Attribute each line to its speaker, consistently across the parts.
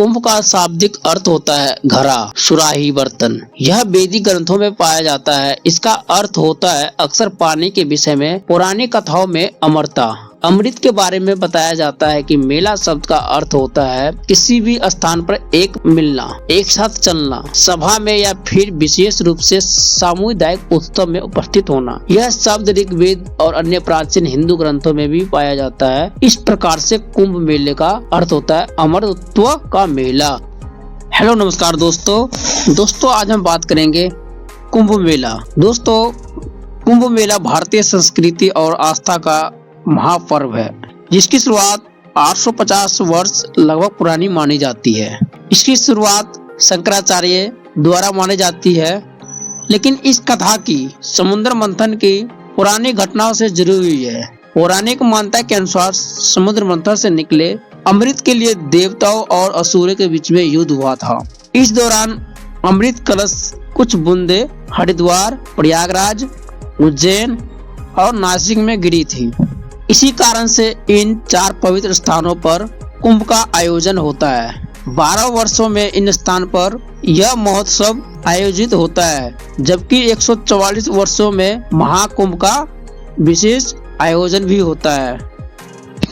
Speaker 1: कुंभ का शाब्दिक अर्थ होता है घड़ा, सुराही, बर्तन। यह वैदिक ग्रंथों में पाया जाता है। इसका अर्थ होता है अक्सर पानी के विषय में। पुरानी कथाओं में अमरता, अमृत के बारे में बताया जाता है कि मेला शब्द का अर्थ होता है किसी भी स्थान पर एक मिलना, एक साथ चलना, सभा में या फिर विशेष रूप से सामुदायिक उत्सव में उपस्थित होना। यह शब्द ऋग्वेद और अन्य प्राचीन हिंदू ग्रंथों में भी पाया जाता है। इस प्रकार से कुंभ मेले का अर्थ होता है अमरत्व का मेला। हेलो नमस्कार दोस्तों आज हम बात करेंगे कुंभ मेला। दोस्तों, कुंभ मेला भारतीय संस्कृति और आस्था का महापर्व है, जिसकी शुरुआत 850 वर्ष लगभग पुरानी मानी जाती है। इसकी शुरुआत शंकराचार्य द्वारा मानी जाती है, लेकिन इस कथा की समुद्र मंथन की पुरानी घटनाओं से जुड़ी हुई है। पौराणिक मान्यता के अनुसार समुद्र मंथन से निकले अमृत के लिए देवताओं और असुरों के बीच में युद्ध हुआ था। इस दौरान अमृत कलश कुछ बूंदे हरिद्वार, प्रयागराज, उज्जैन और नासिक में गिरी थी। इसी कारण से इन 4 पवित्र स्थानों पर कुंभ का आयोजन होता है। 12 वर्षों में इन स्थान पर यह महोत्सव आयोजित होता है, जबकि 144 वर्षों में महाकुंभ का विशेष आयोजन भी होता है।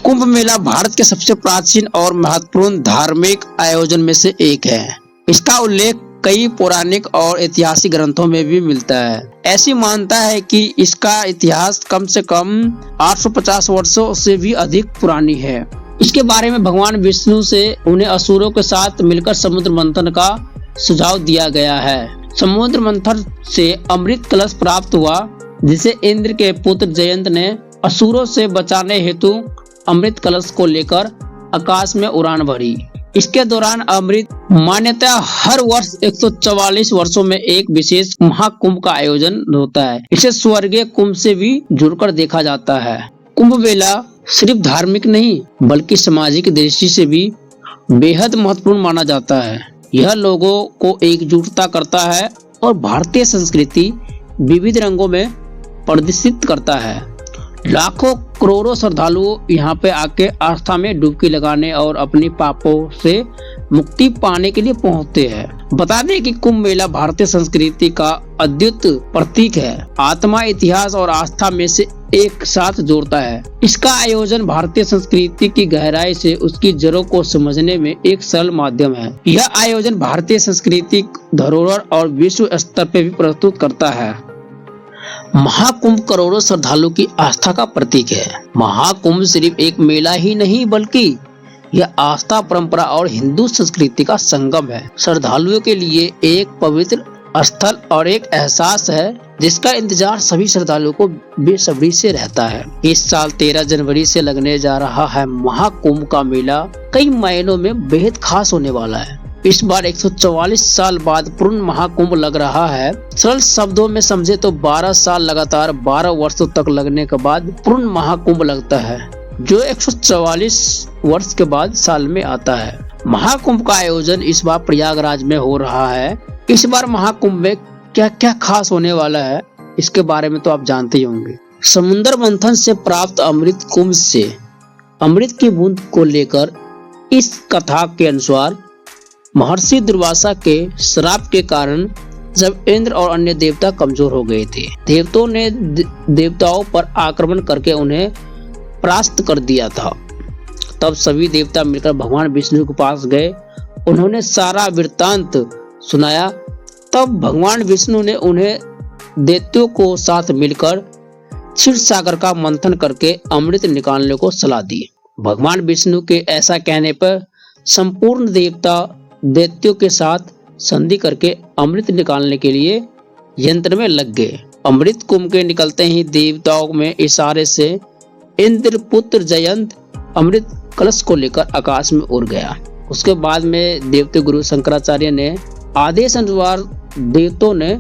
Speaker 1: कुंभ मेला भारत के सबसे प्राचीन और महत्वपूर्ण धार्मिक आयोजन में से एक है। इसका उल्लेख कई पौराणिक और ऐतिहासिक ग्रंथों में भी मिलता है। ऐसी मान्यता है कि इसका इतिहास कम से कम 850 वर्षों से भी अधिक पुरानी है। इसके बारे में भगवान विष्णु से उन्हें असुरों के साथ मिलकर समुद्र मंथन का सुझाव दिया गया है। समुद्र मंथन से अमृत कलश प्राप्त हुआ, जिसे इंद्र के पुत्र जयंत ने असुरों से बचाने हेतु अमृत कलश को लेकर आकाश में उड़ान भरी। इसके दौरान अमृत मान्यता हर वर्ष 144 वर्षों में एक विशेष महाकुंभ का आयोजन होता है। इसे स्वर्गीय कुंभ से भी जुड़कर देखा जाता है। कुंभ मेला सिर्फ धार्मिक नहीं बल्कि सामाजिक दृष्टि से भी बेहद महत्वपूर्ण माना जाता है। यह लोगों को एकजुटता करता है और भारतीय संस्कृति विविध रंगों में प्रदर्शित करता है। लाखों करोड़ों श्रद्धालु यहाँ पे आके आस्था में डुबकी लगाने और अपनी पापों से मुक्ति पाने के लिए पहुँचते हैं। बता दें कि कुंभ मेला भारतीय संस्कृति का अद्भुत प्रतीक है। आत्मा, इतिहास और आस्था में से एक साथ जोड़ता है। इसका आयोजन भारतीय संस्कृति की गहराई से उसकी जड़ों को समझने में एक सरल माध्यम है। यह आयोजन भारतीय सांस्कृतिक धरोहर और विश्व स्तर पर भी प्रस्तुत करता है। महाकुंभ करोड़ों श्रद्धालुओं की आस्था का प्रतीक है। महाकुंभ सिर्फ एक मेला ही नहीं बल्कि यह आस्था, परंपरा और हिंदू संस्कृति का संगम है। श्रद्धालुओं के लिए एक पवित्र स्थल और एक एहसास है जिसका इंतजार सभी श्रद्धालुओं को बेसब्री से रहता है। इस साल 13 जनवरी से लगने जा रहा है महाकुंभ का मेला कई मायनों में बेहद खास होने वाला है। इस बार 144 साल बाद पूर्ण महाकुंभ लग रहा है। सरल शब्दों में समझे तो 12 साल लगातार 12 वर्षों तक लगने के बाद पूर्ण महाकुंभ लगता है, जो 144 वर्ष के बाद साल में आता है। महाकुंभ का आयोजन इस बार प्रयागराज में हो रहा है। इस बार महाकुंभ में क्या क्या खास होने वाला है, इसके बारे में तो आप जानते ही होंगे। समुद्र मंथन से प्राप्त अमृत कुंभ से अमृत की बूंद को लेकर इस कथा के अनुसार महर्षि दुर्वासा के श्राप के कारण जब इंद्र और अन्य देवता कमजोर हो गए थे, देवताओं ने देवताओं पर आक्रमण करके उन्हें परास्त कर दिया था। तब सभी देवता मिलकर भगवान विष्णु के पास गए। उन्होंने सारा वृत्तांत सुनाया। तब भगवान विष्णु ने उन्हें दैत्यों को साथ मिलकर क्षीर सागर का मंथन करके अमृत निकालने को सलाह दी। भगवान विष्णु के ऐसा कहने पर संपूर्ण देवता दैत्यों के साथ संधि करके अमृत निकालने के लिए यंत्र में लग गए। अमृत कुंभ के निकलते ही देवताओं में इशारे से इंद्र पुत्र जयंत अमृत कलश को लेकर आकाश में उड़ गया। उसके बाद में देवते गुरु शंकराचार्य ने आदेश अनुसार देवताओं ने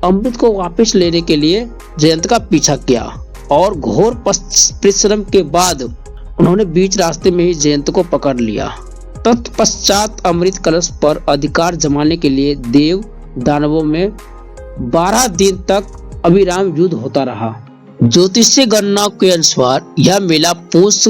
Speaker 1: अमृत को वापस लेने के लिए जयंत का पीछा किया और घोर परिश्रम के बाद उन्होंने बीच रास्ते में ही जयंत को पकड़ लिया। तत्पश्चात अमृत कलश पर अधिकार जमाने के लिए देव दानवों में 12 दिन तक अविराम युद्ध होता रहा। ज्योतिषीय गणना के अनुसार यह मेला पुष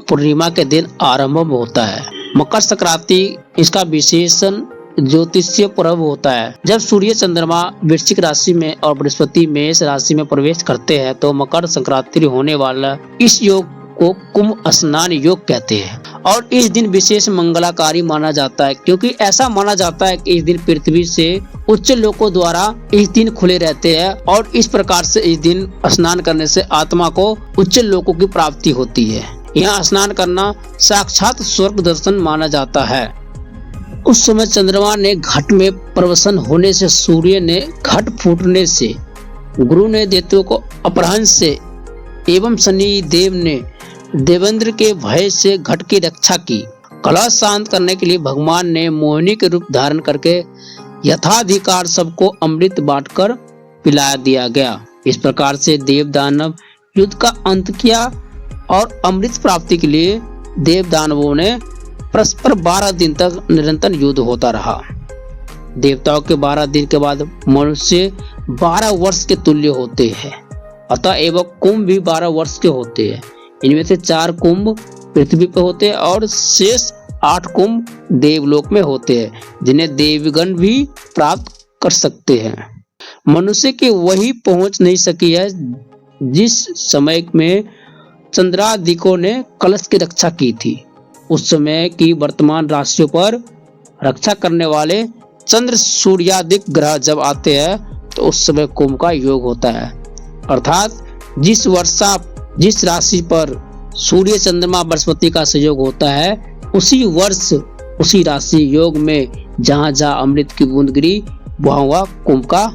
Speaker 1: पूर्णिमा के दिन आरंभ होता है। मकर संक्रांति इसका विशेषण ज्योतिषीय पर्व होता है। जब सूर्य चंद्रमा वृश्चिक राशि में और बृहस्पति मेष राशि में प्रवेश करते हैं तो मकर संक्रांति होने वाला इस योग को कुंभ स्नान योग कहते हैं और इस दिन विशेष मंगलाकारी माना जाता है, क्योंकि ऐसा माना जाता है कि इस दिन पृथ्वी से उच्च लोकों द्वारा इस दिन खुले रहते हैं और इस प्रकार से इस दिन स्नान करने से आत्मा को उच्च लोकों की प्राप्ति होती है। यहाँ स्नान करना साक्षात स्वर्ग दर्शन माना जाता है। उस समय चंद्रमा ने घट में प्रवेशन होने से, सूर्य ने घट फूटने से, गुरु ने दैत्यों को अपहरण से एवं शनि देव ने देवेंद्र के भय से घट की रक्षा की। कलह शांत करने के लिए भगवान ने मोहिनी के रूप धारण करके यथाधिकार सबको अमृत बांटकर पिला दिया गया। इस प्रकार से देव दानव युद्ध का अंत किया और अमृत प्राप्ति के लिए देव दानवों ने परस्पर 12 दिन तक निरंतर युद्ध होता रहा। देवताओं के 12 दिन के बाद मनुष्य 12 वर्ष के तुल्य होते हैं, अतः एवं कुंभ भी 12 वर्ष के होते हैं। इनमें से 4 कुंभ पृथ्वी पर होते हैं और शेष 8 कुंभ देवलोक में होते हैं, जिन्हें देवगण भी प्राप्त कर सकते हैं। मनुष्य की वही पहुंच नहीं सकी है जिस समय में चंद्रादिकों ने कलश की रक्षा की थी। उस समय की वर्तमान राशियों पर रक्षा करने वाले चंद्र सूर्यादिक ग्रह जब आते हैं तो उस समय कुंभ का योग होता है, अर्थात जिस राशि पर सूर्य चंद्रमा बृहस्पति का संयोग होता है उसी वर्ष उसी राशि योग में जहां जहां अमृत की बूंद गिरी वहां कुंभ का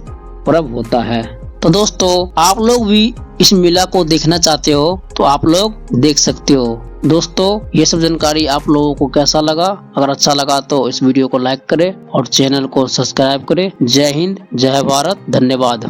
Speaker 1: पर्व होता है। तो दोस्तों, आप लोग भी इस मेला को देखना चाहते हो तो आप लोग देख सकते हो। दोस्तों, ये सब जानकारी आप लोगों को कैसा लगा? अगर अच्छा लगा तो इस वीडियो को लाइक करें और चैनल को सब्सक्राइब करें। जय हिंद, जय भारत, धन्यवाद।